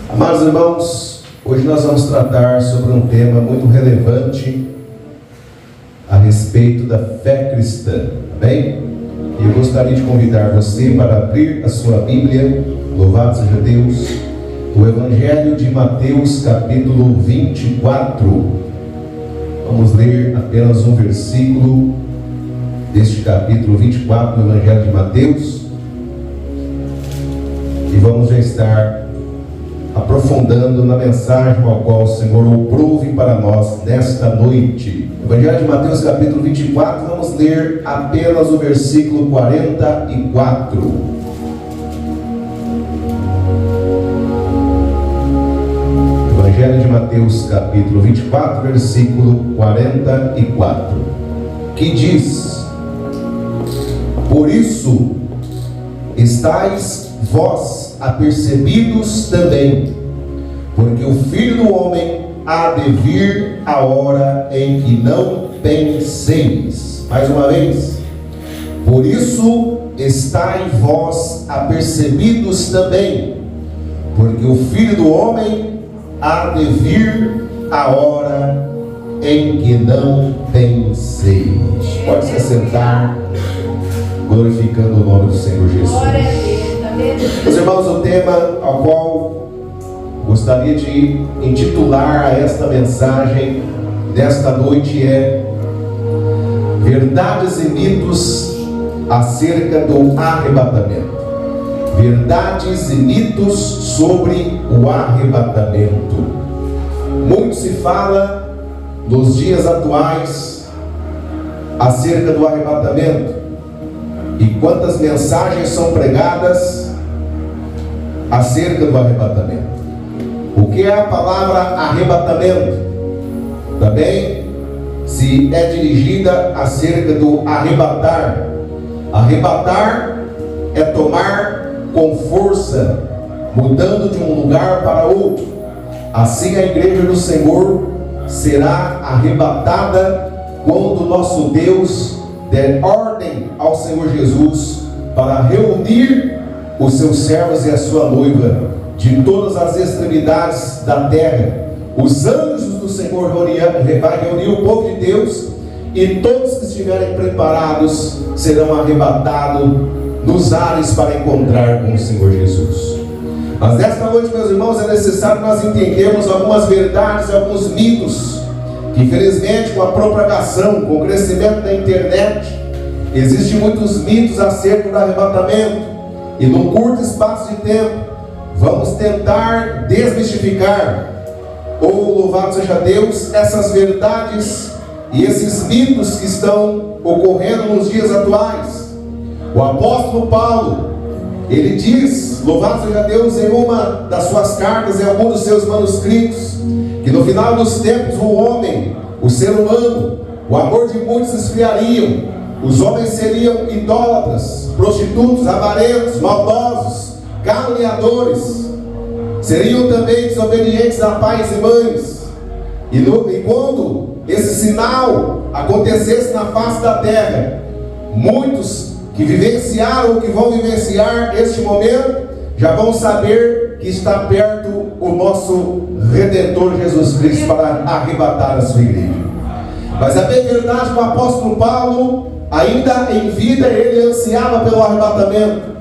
Amados irmãos, hoje nós vamos tratar sobre um tema muito relevante a respeito da fé cristã, amém? E eu gostaria de convidar você para abrir a sua Bíblia, louvado seja Deus, o Evangelho de Mateus, capítulo 24. Vamos ler apenas um versículo deste capítulo 24 do Evangelho de Mateus, e vamos já estar aprofundando na mensagem a qual o Senhor ouve para nós nesta noite. Evangelho de Mateus capítulo 24, vamos ler apenas o versículo 44. Evangelho de Mateus capítulo 24, versículo 44, que diz: Por isso estáis vós apercebidos também, porque o Filho do Homem há de vir a hora em que não penseis. Mais uma vez. Por isso estáis vós apercebidos também, porque o Filho do Homem há de vir a hora em que não penseis. Pode se assentar, glorificando o nome do Senhor Jesus. Meus irmãos, o tema ao qual gostaria de intitular a esta mensagem desta noite é Verdades e mitos acerca do arrebatamento. Verdades e mitos sobre o arrebatamento. Muito se fala nos dias atuais acerca do arrebatamento, e quantas mensagens são pregadas acerca do arrebatamento. O que é a palavra arrebatamento? Também se é dirigida acerca do arrebatar. Arrebatar é tomar com força, mudando de um lugar para outro. Assim a igreja do Senhor será arrebatada quando nosso Deus der ordem ao Senhor Jesus para reunir os seus servos e a sua noiva de todas as extremidades da terra. Os anjos do Senhor vai reunir o povo de Deus, e todos que estiverem preparados serão arrebatados nos ares para encontrar com o Senhor Jesus. Mas nesta noite, meus irmãos, é necessário nós entendermos algumas verdades, alguns mitos, que infelizmente com a propagação, com o crescimento da internet, existem muitos mitos acerca do arrebatamento, e num curto espaço de tempo vamos tentar desmistificar, ou louvado seja Deus, essas verdades e esses mitos que estão ocorrendo nos dias atuais. O apóstolo Paulo, ele diz, louvado seja Deus, em uma das suas cartas, em algum dos seus manuscritos, que no final dos tempos o homem, o ser humano, o amor de muitos esfriariam, os homens seriam idólatras, prostitutos, avarentos, maldosos, caluniadores, seriam também desobedientes a pais e mães. E quando esse sinal acontecesse na face da terra, muitos que vivenciaram ou que vão vivenciar este momento já vão saber que está perto o nosso Redentor Jesus Cristo para arrebatar a sua igreja. Mas é bem verdade que o apóstolo Paulo, ainda em vida, ele ansiava pelo arrebatamento.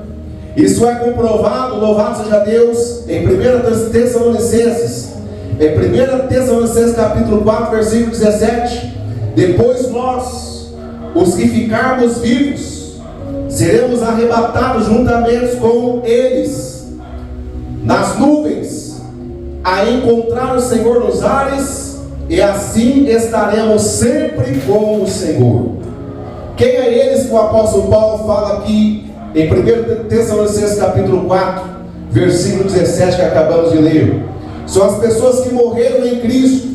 Isso é comprovado, louvado seja Deus, em 1 Tessalonicenses. Em 1 Tessalonicenses capítulo 4, versículo 17. Depois nós, os que ficarmos vivos, seremos arrebatados juntamente com eles nas nuvens, a encontrar o Senhor nos ares, e assim estaremos sempre com o Senhor. Quem é eles que o apóstolo Paulo fala aqui em 1 Tessalonicenses capítulo 4, versículo 17, que acabamos de ler? São as pessoas que morreram em Cristo,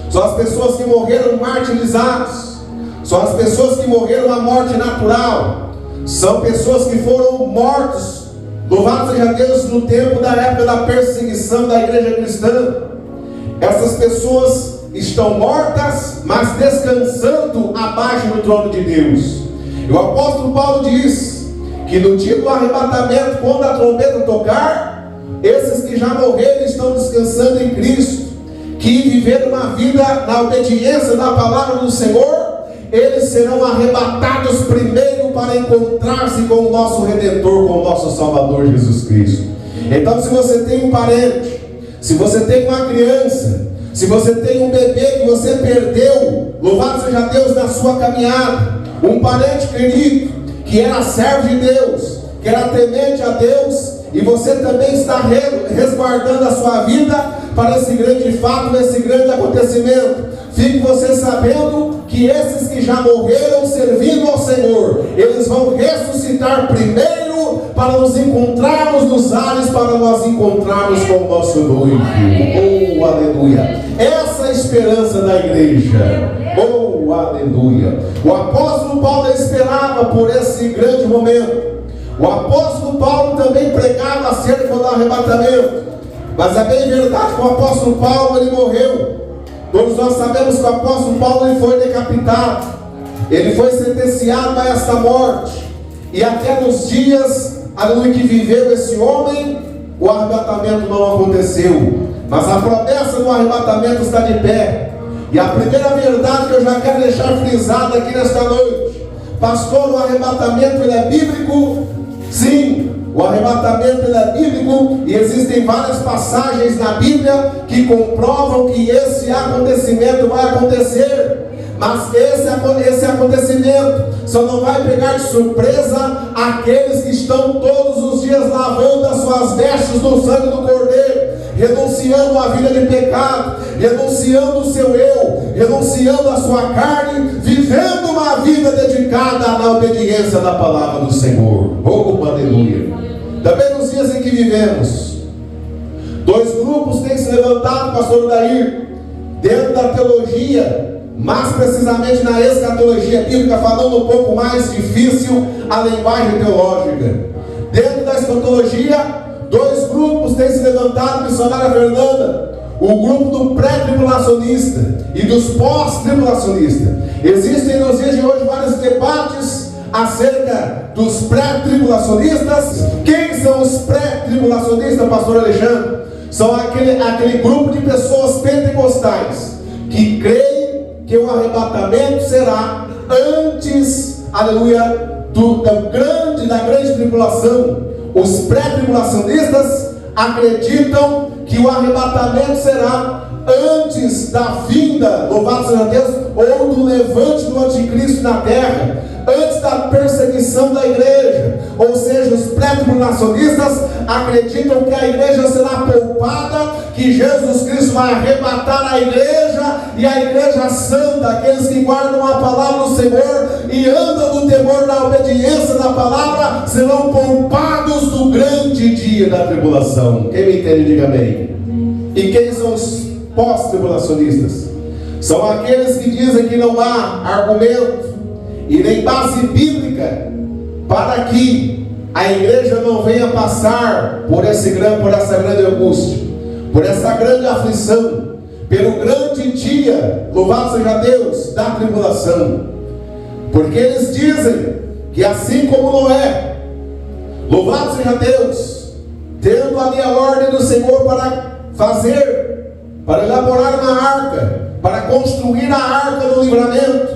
são as pessoas que morreram martirizados, são as pessoas que morreram a morte natural, são pessoas que foram mortos, louvado seja Deus, no tempo da época da perseguição da igreja cristã. Essas pessoas estão mortas, mas descansando abaixo do trono de Deus. E o apóstolo Paulo diz que no dia do arrebatamento, quando a trombeta tocar, esses que já morreram e estão descansando em Cristo, que viveram uma vida na obediência da palavra do Senhor, eles serão arrebatados primeiro para encontrar-se com o nosso Redentor, com o nosso Salvador Jesus Cristo. Então, se você tem um parente, se você tem uma criança, se você tem um bebê que você perdeu, louvado seja Deus na sua caminhada, um parente querido que era servo de Deus, que era temente a Deus, e você também está resguardando a sua vida para esse grande fato, esse grande acontecimento. Fique você sabendo que esses que já morreram servindo ao Senhor, eles vão ressuscitar primeiro para nos encontrarmos nos ares, para nós encontrarmos com o nosso noivo. Oh, aleluia! Essa é a esperança da igreja. Oh, aleluia! O apóstolo Paulo esperava por esse grande momento. O apóstolo Paulo também pregava acerca do arrebatamento. Mas é bem verdade que o apóstolo Paulo, ele morreu. Todos nós sabemos que o apóstolo Paulo, ele foi decapitado, ele foi sentenciado a esta morte, e até nos dias, aleluia, que viveu esse homem, o arrebatamento não aconteceu, mas a promessa do arrebatamento está de pé. E a primeira verdade que eu já quero deixar frisada aqui nesta noite: pastor, o arrebatamento ele é bíblico? Sim, o arrebatamento ele é bíblico, e existem várias passagens na Bíblia que comprovam que esse acontecimento vai acontecer. Mas esse acontecimento só não vai pegar de surpresa aqueles que estão todos os dias lavando as suas vestes no sangue do Cordeiro, renunciando à vida de pecado, renunciando o seu eu, renunciando a sua carne, vivendo uma vida dedicada na obediência da palavra do Senhor. Oh, aleluia! Também nos dias em que vivemos, dois grupos têm se levantado, pastor Dair, dentro da teologia, mais precisamente na escatologia bíblica, falando um pouco mais difícil a linguagem teológica. Dentro da escatologia, dois grupos têm se levantado, missionária Fernanda: o grupo do pré-tribulacionista e dos pós-tribulacionistas. Existem nos dias de hoje vários debates acerca dos pré-tribulacionistas. Quem são os pré-tribulacionistas, pastor Alexandre? São aquele grupo de pessoas pentecostais que creem que o arrebatamento será antes, aleluia, da grande tribulação. Os pré-tribulacionistas acreditam que o arrebatamento será antes da vinda, louvado seja Deus, ou do levante do anticristo na terra, antes da perseguição da igreja. Ou seja, os pré-tribulacionistas acreditam que a igreja será poupada, que Jesus Cristo vai arrebatar a igreja, e a igreja santa, aqueles que guardam a palavra do Senhor e andam no temor da obediência da palavra, serão poupados do grande dia da tribulação. Quem me entende, diga amém. E quem são os pós-tribulacionistas? São aqueles que dizem que não há argumento e nem base bíblica para que a igreja não venha passar por essa grande angústia, por essa grande aflição, pelo grande dia, louvado seja Deus, da tribulação. Porque eles dizem que assim como Noé, louvado seja Deus, tendo ali a ordem do Senhor para elaborar uma arca, para construir a arca do livramento,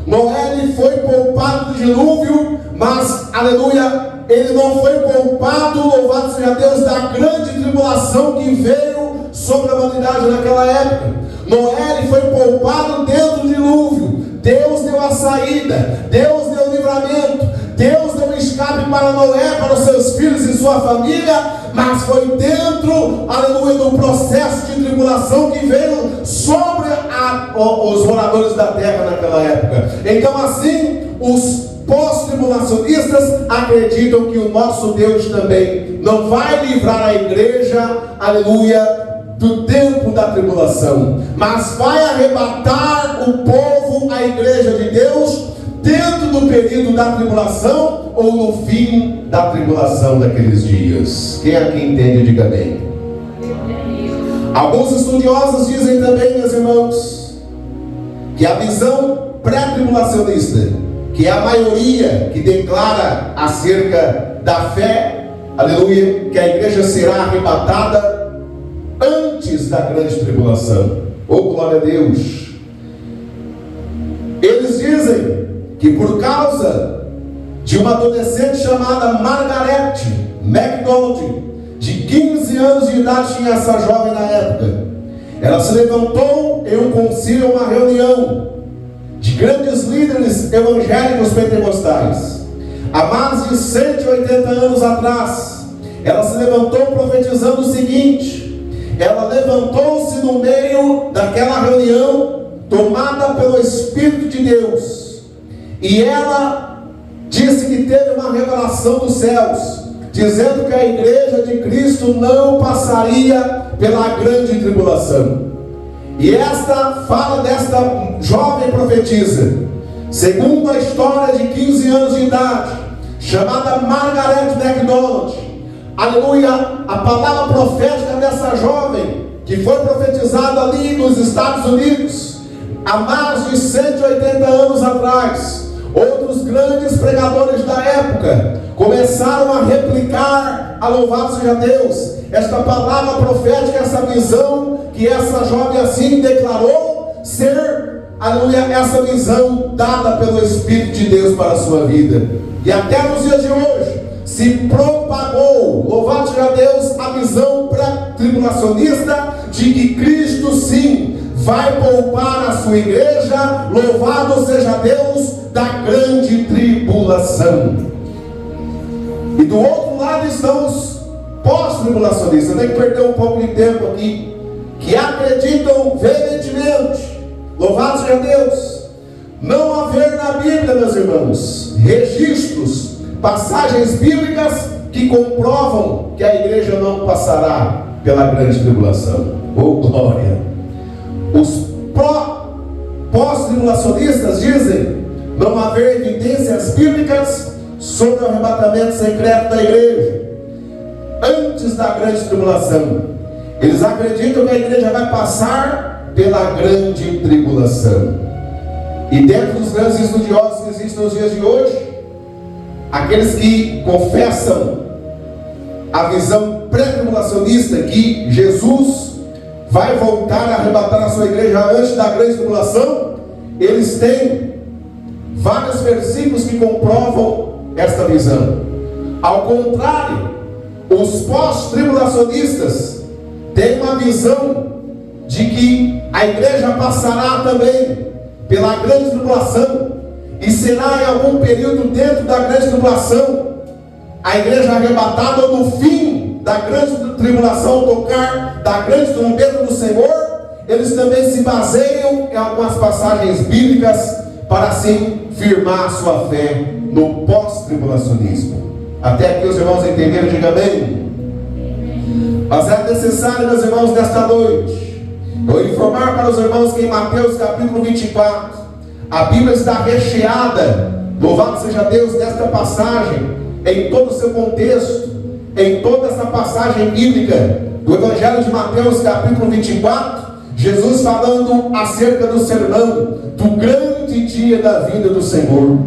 Noé ele foi poupado do dilúvio, mas, aleluia, ele não foi poupado, louvado seja Deus, da grande tribulação que veio sobre a humanidade naquela época. Noé ele foi poupado dentro do dilúvio. Deus deu a saída, Deus deu o livramento, Deus deu um escape para Noé, para os seus filhos e sua família, mas foi dentro, aleluia, do processo de tribulação que veio sobre os moradores da terra naquela época. Então, assim, os pós-tribulacionistas acreditam que o nosso Deus também não vai livrar a igreja, aleluia, do tempo da tribulação, mas vai arrebatar o povo, a igreja de Deus, dentro do período da tribulação ou no fim da tribulação daqueles dias. Quem aqui entende, diga amém. Alguns estudiosos dizem também, meus irmãos, que a visão pré-tribulacionista, que é a maioria que declara acerca da fé, aleluia, que a igreja será arrebatada antes da grande tribulação. Oh, glória a Deus! Eles dizem que por causa de uma adolescente chamada Margaret MacDonald, de 15 anos de idade, tinha essa jovem na época. Ela se levantou em um concílio, uma reunião de grandes líderes evangélicos pentecostais. Há mais de 180 anos atrás, ela se levantou profetizando o seguinte: ela levantou-se no meio daquela reunião, tomada pelo Espírito de Deus, e ela disse que teve uma revelação dos céus, dizendo que a igreja de Cristo não passaria pela grande tribulação. E esta fala desta jovem profetisa, segundo a história de 15 anos de idade, chamada Margaret MacDonald. Aleluia, a palavra profética dessa jovem, que foi profetizada ali nos Estados Unidos, há mais de 180 anos atrás. Outros grandes pregadores da época começaram a replicar, a louvado seja Deus, esta palavra profética, essa visão que essa jovem assim declarou ser, aleluia, essa visão dada pelo Espírito de Deus para a sua vida. E até nos dias de hoje se propagou, louvado seja Deus, a visão pré-tribulacionista de que Cristo sim vai poupar a sua igreja, louvado seja Deus, da grande tribulação. E do outro lado estão os pós-tribulacionistas. Tem que perder um pouco de tempo aqui, que acreditam veementemente, louvado seja Deus, não haver na Bíblia, meus irmãos, registros, passagens bíblicas que comprovam que a igreja não passará pela grande tribulação. Oh, glória! Os pós-tribulacionistas dizem não haver evidências bíblicas sobre o arrebatamento secreto da igreja antes da grande tribulação. Eles acreditam que a igreja vai passar pela grande tribulação. E dentro dos grandes estudiosos que existem nos dias de hoje, aqueles que confessam a visão pré-tribulacionista que Jesus vai voltar a arrebatar a sua igreja antes da grande tribulação, eles têm vários versículos que comprovam esta visão. Ao contrário, os pós-tribulacionistas têm uma visão de que a igreja passará também pela grande tribulação, e será em algum período dentro da grande tribulação a igreja arrebatada, no fim da grande tribulação, tocar da grande trombeta do Senhor. Eles também se baseiam em algumas passagens bíblicas para assim firmar a sua fé no pós-tribulacionismo. Até aqui os irmãos entenderam? Diga amém. Mas é necessário, meus irmãos, nesta noite, eu informar para os irmãos que em Mateus capítulo 24, a Bíblia está recheada, louvado seja Deus, desta passagem, em todo o seu contexto, em toda essa passagem bíblica do Evangelho de Mateus capítulo 24, Jesus falando acerca do sermão, do grande dia da vinda do Senhor.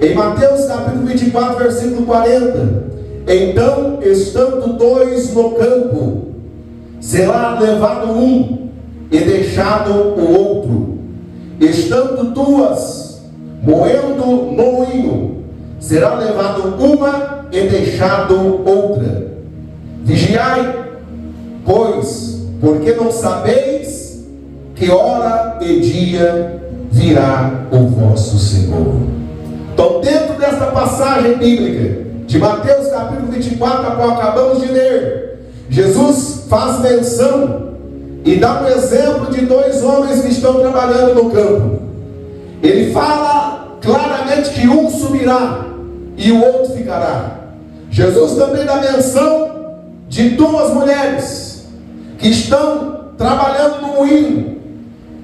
Em Mateus capítulo 24, versículo 40, então, estando dois no campo, será levado um e deixado o outro. Estando duas moendo no moinho, será levado uma e deixado outra. Vigiai, pois, porque não sabeis que hora e dia virá o vosso Senhor. Então, dentro desta passagem bíblica de Mateus capítulo 24, a qual acabamos de ler, Jesus faz menção e dá um exemplo de dois homens que estão trabalhando no campo. Ele fala claramente que um subirá e o outro ficará. Jesus também dá menção de duas mulheres que estão trabalhando no moinho.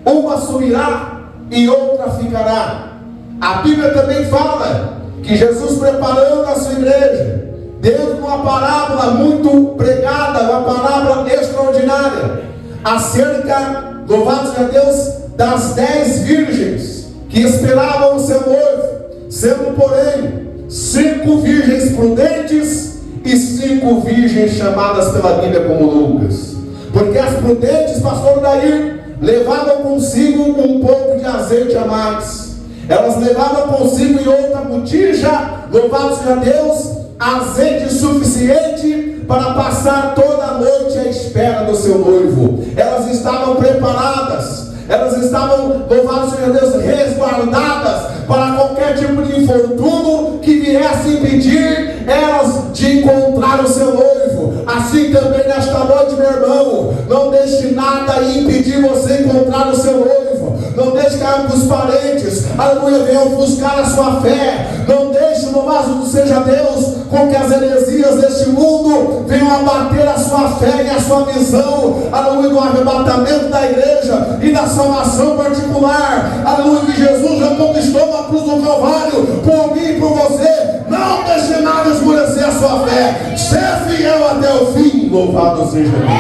Uma subirá e outra ficará. A Bíblia também fala que Jesus, preparando a sua igreja, dentro de uma parábola muito pregada, uma parábola extraordinária, acerca, louvado seja Deus, das 10 virgens que esperavam o seu noivo, sendo porém 5 virgens prudentes e 5 virgens chamadas pela Bíblia como Lucas? Porque as prudentes, pastor Dair, levavam consigo um pouco de azeite a mais. Elas levavam consigo em outra botija, louvado seja Deus, azeite suficiente para passar toda a noite à espera do seu noivo. Elas estavam preparadas, elas estavam, louvado seja Deus, resguardadas para qualquer tipo de infortúnio que viesse impedir elas de encontrar o seu noivo. Assim também nesta noite, meu irmão, não deixe nada impedir você encontrar o seu noivo. Não deixe que os parentes, aleluia, venham ofuscar a sua fé. Não deixe, louvado seja Deus, com que as heresias deste mundo venham abater a sua fé e a sua visão, aleluia, do arrebatamento da igreja e da salvação particular, aleluia, que Jesus já conquistou na cruz do Calvário, por mim e por você. Não deixe nada escurecer a sua fé. Ser fiel até o fim. Louvado seja Deus.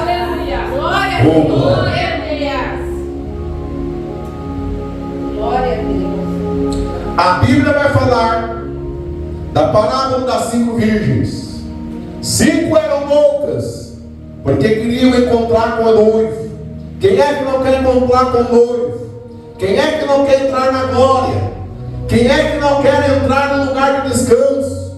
Aleluia. Glória a Deus. Glória a Deus. Glória a Deus. A Bíblia vai falar da parábola das 5 virgens. 5 eram loucas, porque queriam encontrar com o noivo. Quem é que não quer encontrar com o noivo? Quem é que não quer entrar na glória? Quem é que não quer entrar no lugar de descanso?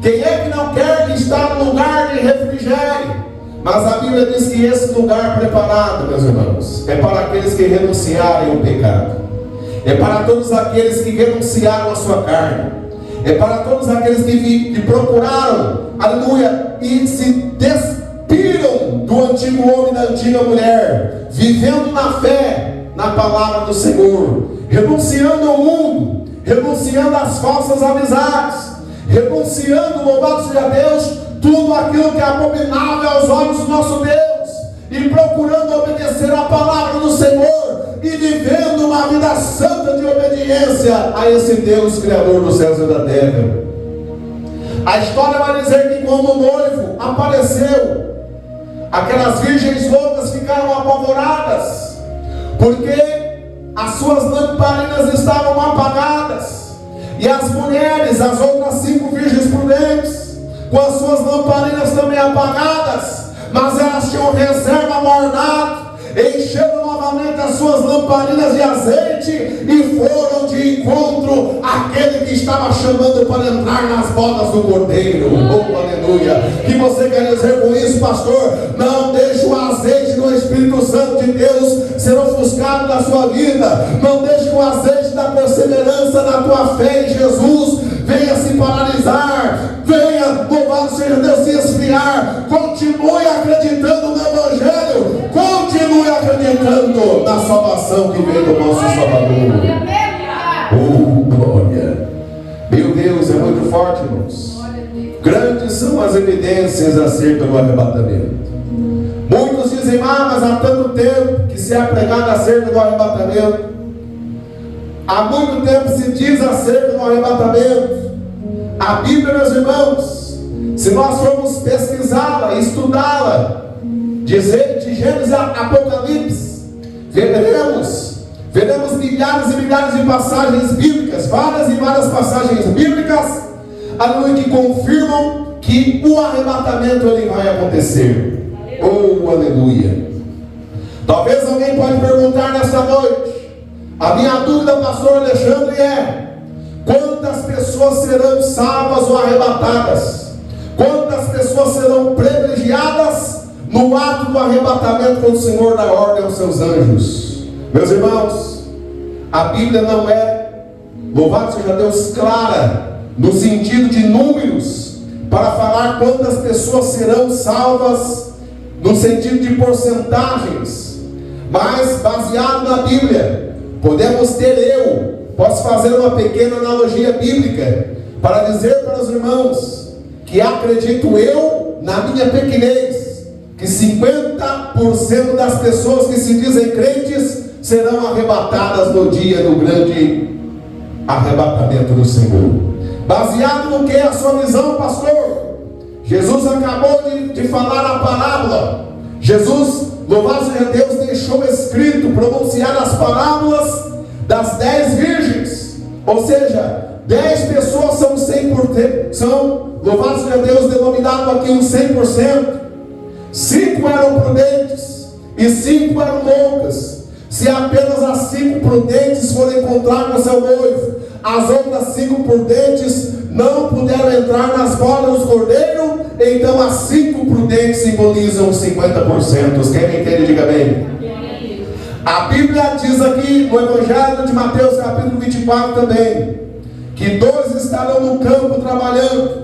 Quem é que não quer estar no lugar de refrigério? Mas a Bíblia diz que esse lugar preparado, meus irmãos, é para aqueles que renunciarem ao pecado. É para todos aqueles que renunciaram à sua carne. É para todos aqueles que procuraram, aleluia, e se despiram do antigo homem e da antiga mulher, vivendo na fé, na palavra do Senhor, renunciando ao mundo, renunciando às falsas amizades, renunciando, louvado seja Deus, tudo aquilo que é abominável aos olhos do nosso Deus, e procurando obedecer a palavra do Senhor, e vivendo uma vida santa de obediência a esse Deus Criador dos céus e da terra. A história vai dizer que quando o noivo apareceu, aquelas virgens loucas ficaram apavoradas, porque as suas lamparinas estavam apagadas, e as mulheres, as outras 5 virgens prudentes, com as suas lamparinas também apagadas, mas elas tinham reserva guardada, encheram novamente as suas lamparinas de azeite e foram de encontro àquele que estava chamando para entrar nas bodas do Cordeiro. Oh, aleluia! O que você quer dizer com isso, pastor? Não deixe o azeite do Espírito Santo de Deus ser ofuscado na sua vida. Não deixe que o azeite da perseverança na tua fé em Jesus venha se paralisar, venha, louvado seja Deus, se esfriar. Continue acreditando no Evangelho, continue acreditando na salvação que vem do nosso Salvador. Oh, glória! Meu Deus, é muito forte, irmãos. Grandes são as evidências acerca do arrebatamento. Muitos dizem, mas há tanto tempo que se é pregado acerca do arrebatamento. Há muito tempo se diz acerca do arrebatamento. A Bíblia, meus irmãos, se nós formos pesquisá-la, estudá-la, de Gênesis a Apocalipse, veremos milhares e milhares de passagens bíblicas, várias e várias passagens bíblicas, aleluia, que confirmam que o arrebatamento ele vai acontecer. Oh, aleluia! Talvez alguém pode perguntar nesta noite, a minha dúvida, pastor Alexandre, é: quantas pessoas serão salvas ou arrebatadas? Quantas pessoas serão privilegiadas no ato do arrebatamento quando o Senhor dá ordem aos seus anjos? Meus irmãos, a Bíblia não é, louvado seja Deus, clara no sentido de números para falar quantas pessoas serão salvas no sentido de porcentagens, mas baseado na Bíblia, podemos ter posso fazer uma pequena analogia bíblica para dizer para os irmãos que acredito eu, na minha pequenez, que 50% das pessoas que se dizem crentes serão arrebatadas no dia do grande arrebatamento do Senhor. Baseado no que é a sua visão, pastor? Jesus acabou de falar a parábola. Jesus, louvado seja Deus, deixou escrito, pronunciar as parábolas das 10 virgens. Ou seja, 10 pessoas são 100%, são, louvado seja Deus, denominado aqui um 100%. 5 eram prudentes e 5 eram loucas. Se apenas as 5 prudentes forem encontrar com seu noivo, as outras 5 prudentes não puderam entrar nas bodas do cordeiro, então as 5 prudentes simbolizam 50%. Quem me entende, diga bem. A Bíblia diz aqui no Evangelho de Mateus capítulo 24 também, que 2 estarão no campo trabalhando,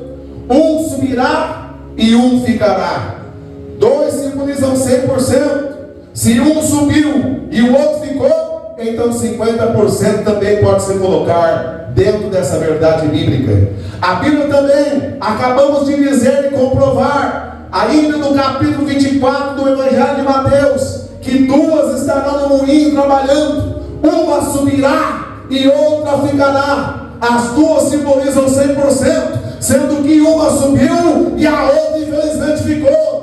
um subirá e um ficará. 2 simbolizam 100%. Se um subiu e o outro ficou, então 50% também pode se colocar dentro dessa verdade bíblica. A Bíblia também, acabamos de dizer e comprovar, ainda no capítulo 24 do Evangelho de Mateus, que 2 estarão no moinho trabalhando, uma subirá e outra ficará. As 2 simbolizam 100%, sendo que uma subiu e a outra infelizmente ficou.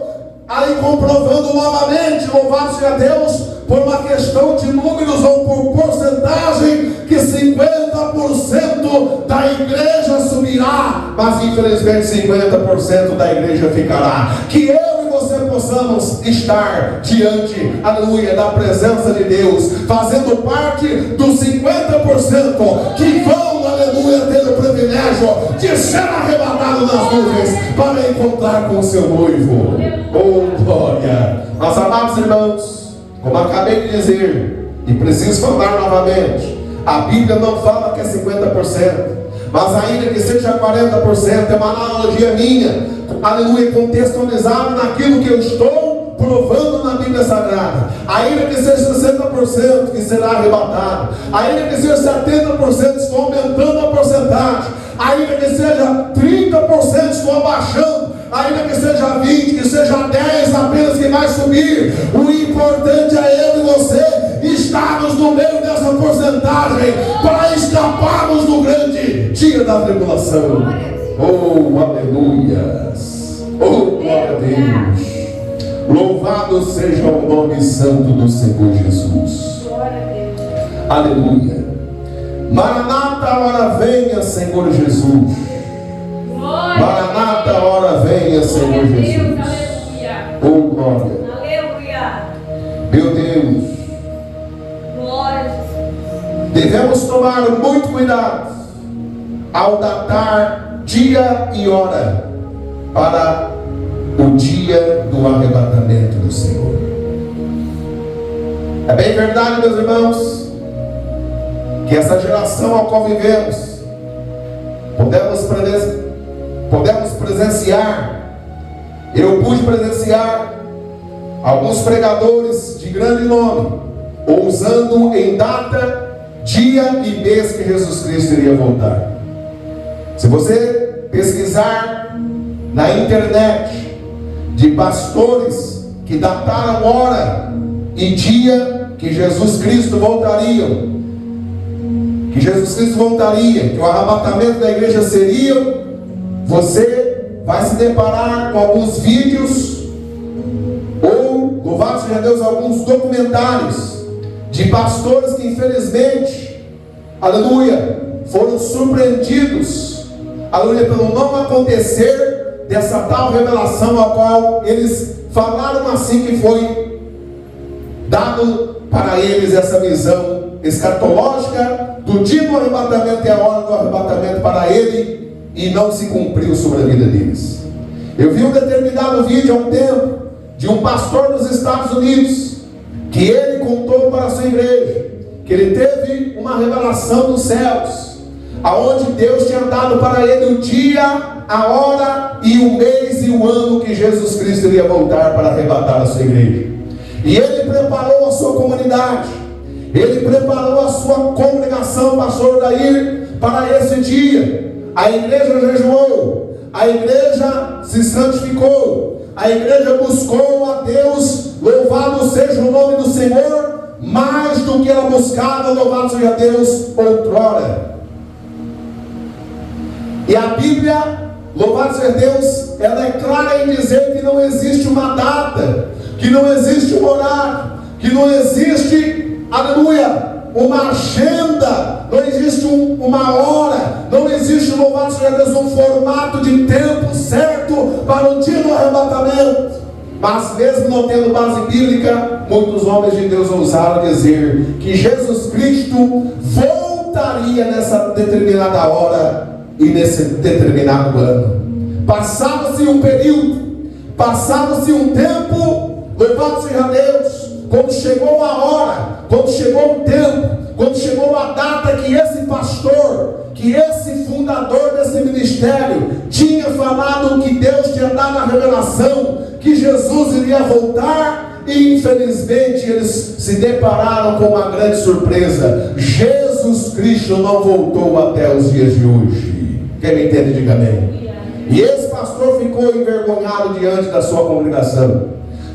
Aí comprovando novamente, louvado seja Deus, por uma questão de números ou por porcentagem, que 50% da igreja subirá, mas infelizmente 50% da igreja ficará. Que eu e você possamos estar diante, aleluia, da presença de Deus, fazendo parte dos 50% que vão, aleluia, ter o privilégio de ser arrebatado nas nuvens para encontrar com o seu noivo. Oh, glória! Mas, amados irmãos, como acabei de dizer, e preciso falar novamente, a Bíblia não fala que é 50%, mas ainda que seja 40%, é uma analogia minha, aleluia, contextualizada naquilo que eu estou provando na Bíblia Sagrada. Ainda que seja 60% que será arrebatado, ainda que seja 70%, estou aumentando a porcentagem, ainda que seja 30%, estou abaixando, ainda que seja 20, que seja 10 apenas que vai subir. O importante é eu e você estarmos no meio dessa porcentagem para escaparmos do grande dia da tribulação. Oh, aleluias! Oh, glória a Deus! Louvado seja o nome santo do Senhor Jesus. Aleluia! Maranata, hora venha, Senhor Jesus. Maranata, hora venha, Senhor Jesus. Oh, glória. Meu Deus. Devemos tomar muito cuidado ao datar dia e hora para o dia do arrebatamento do Senhor. É bem verdade, meus irmãos, que essa geração a qual vivemos, podemos presenciar, eu pude presenciar alguns pregadores de grande nome, ousando em data, dia e mês que Jesus Cristo iria voltar. Se você pesquisar na internet de pastores que dataram hora e dia que Jesus Cristo voltaria, que o arrebatamento da igreja seria, você vai se deparar com alguns vídeos ou, louvado seja Deus, alguns documentários de pastores que infelizmente, aleluia, foram surpreendidos, aleluia, pelo não acontecer dessa tal revelação a qual eles falaram assim que foi dado para eles essa visão escatológica do dia do arrebatamento e a hora do arrebatamento para ele, e não se cumpriu sobre a vida deles. Eu vi um determinado vídeo há um tempo de um pastor nos Estados Unidos, que ele contou para a sua igreja que ele teve uma revelação dos céus, aonde Deus tinha dado para ele o dia, a hora e o mês e o ano que Jesus Cristo iria voltar para arrebatar a sua igreja. E ele preparou a sua comunidade, ele preparou a sua congregação, pastor Dair, para esse dia. A igreja jejuou, a igreja se santificou, a igreja buscou a Deus, louvado seja o nome do Senhor, mais do que ela buscava, louvado seja Deus, outrora. E a Bíblia, louvado seja Deus, ela é clara em dizer que não existe uma data, que não existe um horário, que não existe, aleluia, uma agenda, não existe uma hora, não existe, louvado seja Deus, um formato de tempo certo para o dia do arrebatamento. Mas mesmo não tendo base bíblica, muitos homens de Deus ousaram dizer que Jesus Cristo voltaria nessa determinada hora e nesse determinado ano. Passava-se um período, passava-se um tempo, louvado seja Deus, quando chegou a hora, quando chegou o tempo, quando chegou a data que esse pastor, que esse fundador desse ministério tinha falado, que Deus tinha dado a revelação, que Jesus iria voltar, e infelizmente eles se depararam com uma grande surpresa: Jesus Cristo não voltou até os dias de hoje. Quem me entende, diga amém. E esse pastor ficou envergonhado diante da sua congregação,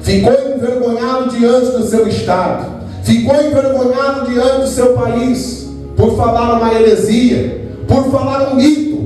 ficou envergonhado diante do seu estado, ficou envergonhado diante do seu país, por falar uma heresia, por falar um mito.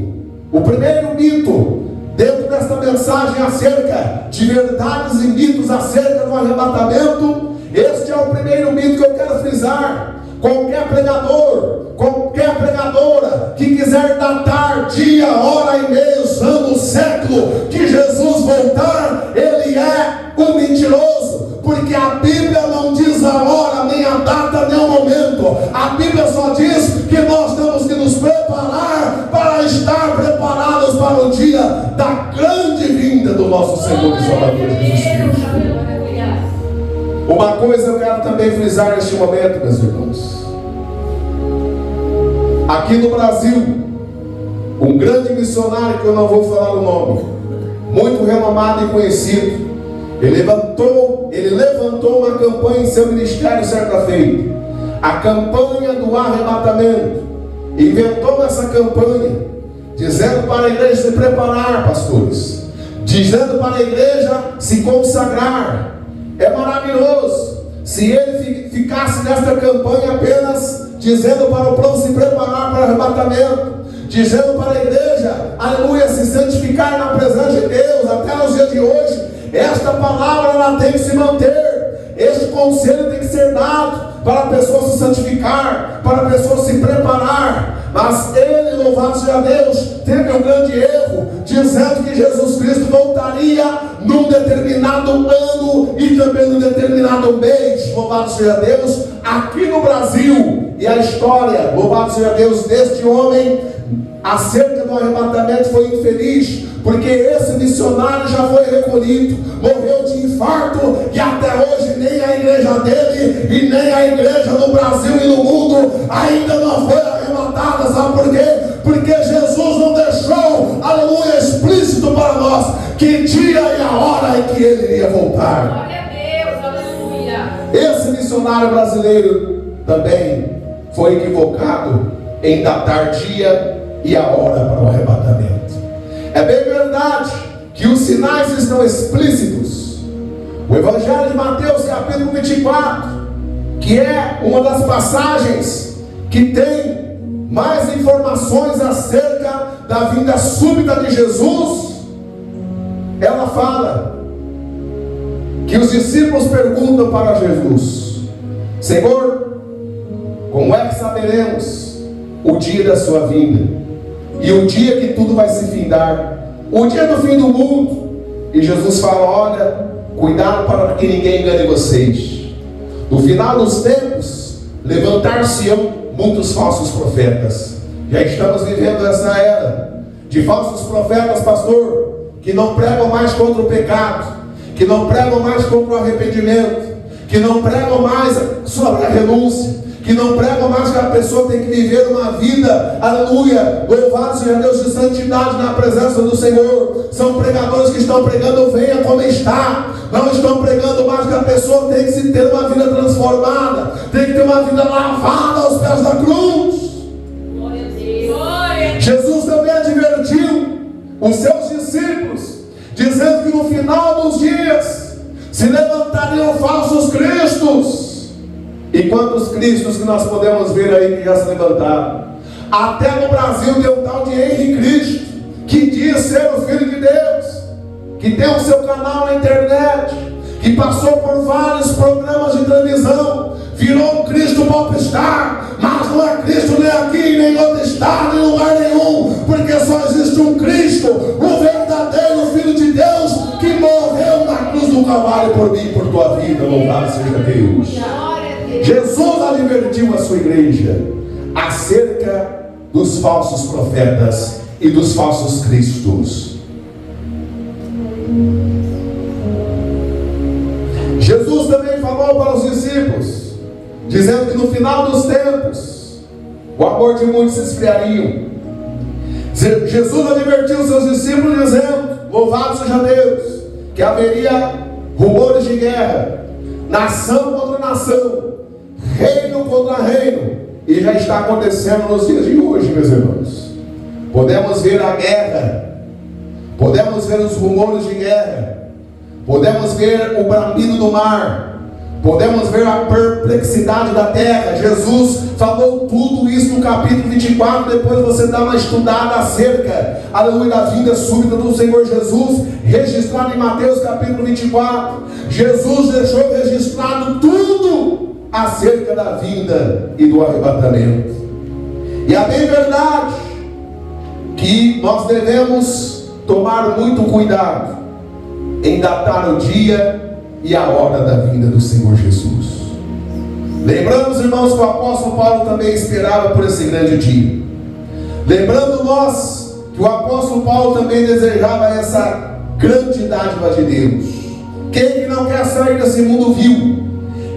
O primeiro mito dentro desta mensagem acerca de verdades e mitos acerca do arrebatamento, este é o primeiro mito que eu quero frisar. Qualquer pregador, qualquer pregadora que quiser datar dia, hora e mês, ano, século que Jesus voltar, ele é um mentiroso, porque a Bíblia não diz a hora, nem a data, nem o momento. A Bíblia só diz que nós temos que nos preparar para estar preparados para o dia da grande vinda do nosso Senhor e Salvador Jesus Cristo. Uma coisa eu quero também frisar neste momento, meus irmãos. Aqui no Brasil, um grande missionário, que eu não vou falar o nome, muito renomado e conhecido, ele levantou uma campanha em seu ministério certa feita, a campanha do arrebatamento. Inventou essa campanha, dizendo para a igreja se preparar, pastores, dizendo para a igreja se consagrar. É maravilhoso se ele ficasse nesta campanha apenas dizendo para o povo se preparar para o arrebatamento, dizendo para a igreja, aleluia, se santificar na presença de Deus. Até os dias de hoje, esta palavra ela tem que se manter, este conselho tem que ser dado para a pessoa se santificar, para a pessoa se preparar. Mas ele, louvado seja Deus, teve um grande erro, dizendo que Jesus Cristo voltaria num determinado ano e também num determinado mês. Louvado seja Deus, aqui no Brasil. E a história, louvado seja Deus, deste homem acerca do arrebatamento foi infeliz, porque esse missionário já foi recolhido, morreu de infarto, e até hoje nem a igreja dele e nem a igreja no Brasil e no mundo ainda não foi arrebatada. Sabe por quê? Porque Jesus não deixou, aleluia, explícito para nós que dia e a hora em que ele iria voltar. Glória a Deus, aleluia. Esse missionário brasileiro também foi equivocado em datar dia e a hora para o arrebatamento. É bem verdade que os sinais estão explícitos. O Evangelho de Mateus, capítulo 24, que é uma das passagens que tem mais informações acerca da vinda súbita de Jesus, ela fala que os discípulos perguntam para Jesus: Senhor, como é que saberemos o dia da sua vinda e o dia que tudo vai se findar, o dia do fim do mundo? E Jesus fala: olha, cuidado para que ninguém engane vocês. No final dos tempos, levantar-se-ão muitos falsos profetas. Já estamos vivendo essa era de falsos profetas, pastor, que não pregam mais contra o pecado, que não pregam mais contra o arrependimento, que não pregam mais sobre a renúncia, que não pregam mais que a pessoa tem que viver uma vida, aleluia, louvado seja Deus, de santidade na presença do Senhor. São pregadores que estão pregando venha como está, não estão pregando mais que a pessoa tem que se ter uma vida transformada, tem que ter uma vida lavada aos pés da cruz. Glória a Deus. Jesus também advertiu os seus discípulos, dizendo que no final dos dias se levantariam falsos cristos. E quantos cristos que nós podemos ver aí que já se levantaram? Até no Brasil tem um tal de Henrique Cristo, que diz ser o Filho de Deus, que tem o seu canal na internet, que passou por vários programas de televisão, virou um Cristo popstar, mas não é Cristo nem aqui, nem em outro estado, em lugar nenhum, porque só existe um Cristo, o verdadeiro Filho de Deus, que morreu na cruz do Calvário por mim e por tua vida. Louvado seja Deus. Jesus advertiu a sua igreja acerca dos falsos profetas e dos falsos cristos. Jesus também falou para os discípulos, dizendo que no final dos tempos o amor de muitos se esfriaria. Jesus advertiu os seus discípulos dizendo, louvado seja Deus, que haveria rumores de guerra, nação contra nação, reino contra reino, e já está acontecendo nos dias de hoje, meus irmãos. Podemos ver a guerra, podemos ver os rumores de guerra, podemos ver o bramido do mar, podemos ver a perplexidade da terra. Jesus falou tudo isso no capítulo 24. Depois você dá uma estudada acerca, aleluia, da vinda súbita do Senhor Jesus, registrado em Mateus capítulo 24. Jesus deixou registrado tudo acerca da vinda e do arrebatamento. E é bem verdade que nós devemos tomar muito cuidado em datar o dia e a hora da vinda do Senhor Jesus. Lembramos, irmãos, que o apóstolo Paulo também esperava por esse grande dia. Lembrando nós que o apóstolo Paulo também desejava essa grande dádiva de Deus. Quem que não quer sair desse mundo vil?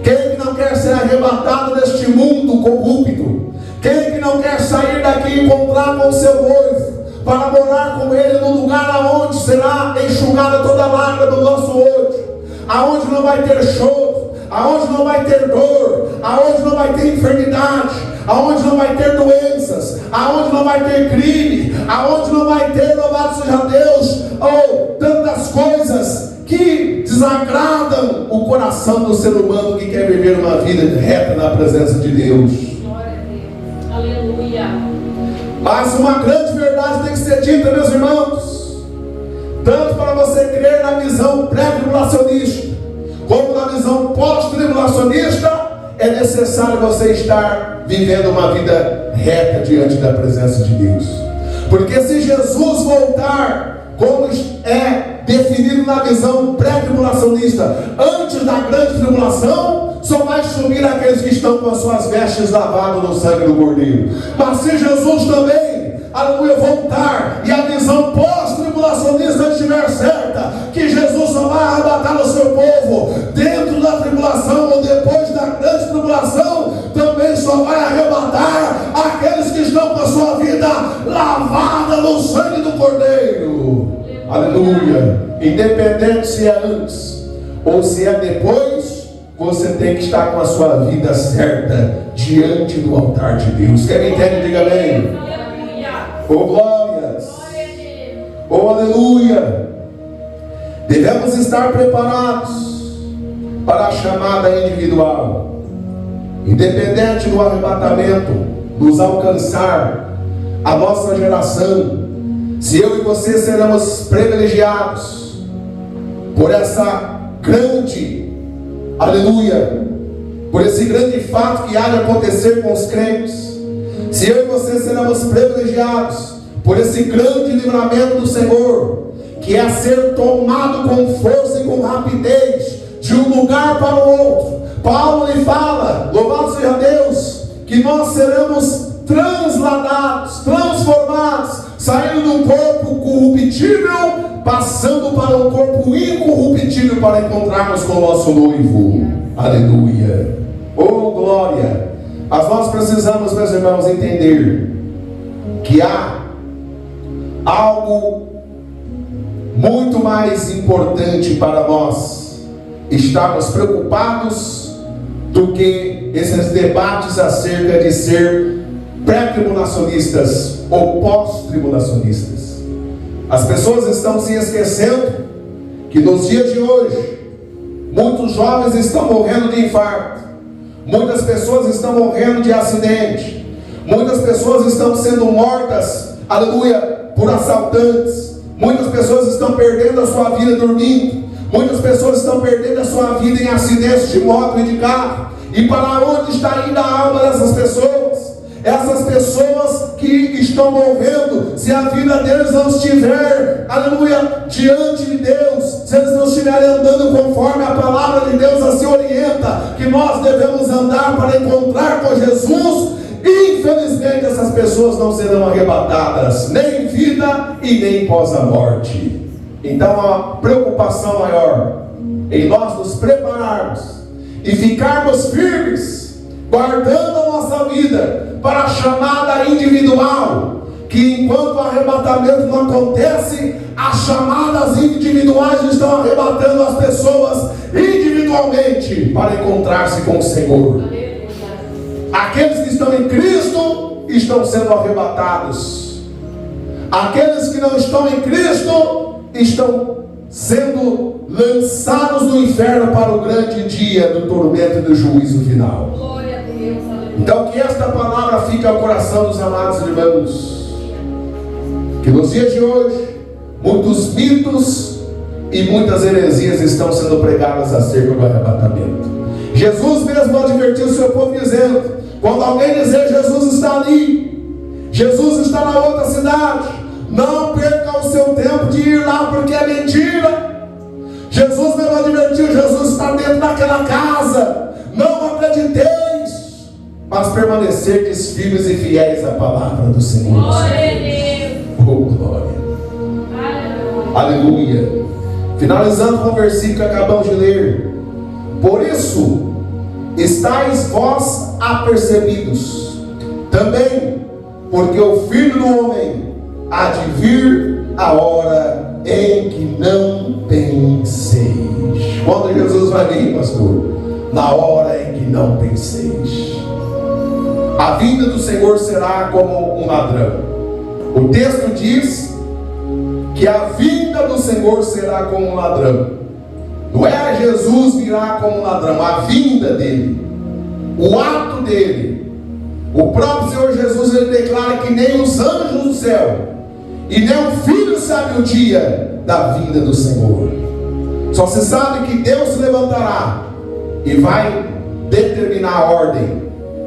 Quem que não quer ser arrebatado deste mundo corrupto? Quem que não quer sair daqui e encontrar com o seu noivo, para morar com ele no lugar aonde será enxugada toda a lágrima do nosso olho, aonde não vai ter choro, aonde não vai ter dor, aonde não vai ter enfermidade, aonde não vai ter doenças, aonde não vai ter crime, aonde não vai ter, louvado seja Deus, tantas coisas que desagradam o coração do ser humano que quer viver uma vida reta na presença de Deus. Glória a Deus. Aleluia. Mas uma grande verdade tem que ser dita, meus irmãos, tanto para você crer na visão pré-tribulacionista, como na visão pós-tribulacionista, é necessário você estar vivendo uma vida reta diante da presença de Deus. Porque se Jesus voltar, como é definido na visão pré-tribulacionista, antes da grande tribulação, só vai subir aqueles que estão com as suas vestes lavadas no sangue do Cordeiro. Mas se Jesus também, aleluia, voltar, e a visão pós-tribulacionista estiver certa, que Jesus só vai arrebatar o seu povo dentro da tribulação ou depois da grande tribulação, também só vai arrebatar aqueles que estão com a sua vida lavada no sangue do Cordeiro. Aleluia. Independente se é antes ou se é depois, você tem que estar com a sua vida certa diante do altar de Deus. Quem me entende, diga amém. Oh glórias, oh aleluia. Devemos estar preparados para a chamada individual. Independente do arrebatamento nos alcançar, a nossa geração, se eu e você seremos privilegiados por essa grande, aleluia, por esse grande fato que há de acontecer com os crentes, se eu e você seremos privilegiados por esse grande livramento do Senhor, que é ser tomado com força e com rapidez de um lugar para o outro. Paulo lhe fala, louvado seja Deus, que nós seremos transladados, transformados, saindo de um corpo corruptível, passando para um corpo incorruptível, para encontrarmos com o nosso noivo. Aleluia. Oh glória. Mas nós precisamos, meus irmãos, entender que há algo muito mais importante para nós estarmos preocupados do que esses debates acerca de ser pré-tribulacionistas ou pós-tribulacionistas. As pessoas estão se esquecendo que nos dias de hoje muitos jovens estão morrendo de infarto, muitas pessoas estão morrendo de acidente, muitas pessoas estão sendo mortas, aleluia, por assaltantes, muitas pessoas estão perdendo a sua vida dormindo, muitas pessoas estão perdendo a sua vida em acidentes de moto e de carro. E para onde está indo a alma dessas pessoas? Essas pessoas que estão morrendo, se a vida deles não estiver, aleluia, diante de Deus, se eles não estiverem andando conforme a palavra de Deus assim orienta, que nós devemos andar para encontrar com Jesus, infelizmente essas pessoas não serão arrebatadas, nem em vida e nem pós a morte. Então a preocupação maior em nós nos prepararmos e ficarmos firmes, guardando a nossa vida para a chamada individual, que enquanto o arrebatamento não acontece, as chamadas individuais estão arrebatando as pessoas individualmente para encontrar-se com o Senhor. Aqueles que estão em Cristo estão sendo arrebatados. Aqueles que não estão em Cristo estão sendo lançados no inferno para o grande dia do tormento e do juízo final. Glória a Deus, aleluia. Então que esta palavra fique ao coração dos amados irmãos, que nos dias de hoje muitos mitos e muitas heresias estão sendo pregadas acerca do arrebatamento. Jesus mesmo advertiu o seu povo dizendo: quando alguém dizer Jesus está ali, Jesus está na outra cidade, não perca o seu tempo de ir lá, porque é mentira. Jesus mesmo advertiu: Jesus está dentro daquela casa, não acrediteis, mas permanecerdes firmes e fiéis à palavra do Senhor. Glória a Deus. Oh, glória. Aleluia. Finalizando com o versículo que acabamos de ler: por isso estáis vós apercebidos também, porque o Filho do Homem há de vir a hora em que não penseis. Quando Jesus vai vir, pastor? Na hora em que não penseis. A vinda do Senhor será como um ladrão. O texto diz que a vinda do Senhor será como um ladrão. Não é Jesus virá como um ladrão, a vinda dele, o ato dele. O próprio Senhor Jesus, ele declara que nem os anjos do céu e nem o Filho sabe o dia da vinda do Senhor. Só se sabe que Deus se levantará e vai determinar a ordem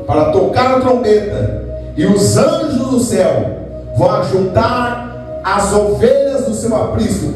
para tocar a trombeta, e os anjos do céu vão ajuntar as ovelhas do seu aprisco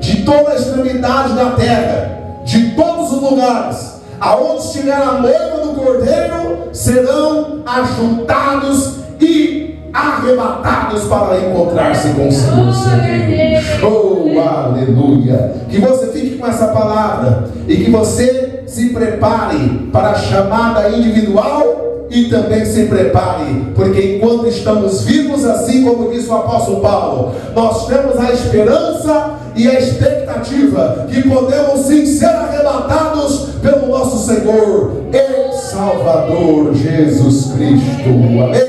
de toda a extremidade da terra, de todos os lugares, aonde estiver a noiva do Cordeiro, serão ajuntados e arrebatados para encontrar-se com o Senhor seu Deus. Oh, aleluia! Que você fique com essa palavra e que você se prepare para a chamada individual e também se prepare, porque enquanto estamos vivos, assim como disse o apóstolo Paulo, nós temos a esperança e a expectativa que podemos sim ser arrebatados pelo nosso Senhor e Salvador Jesus Cristo. Amém.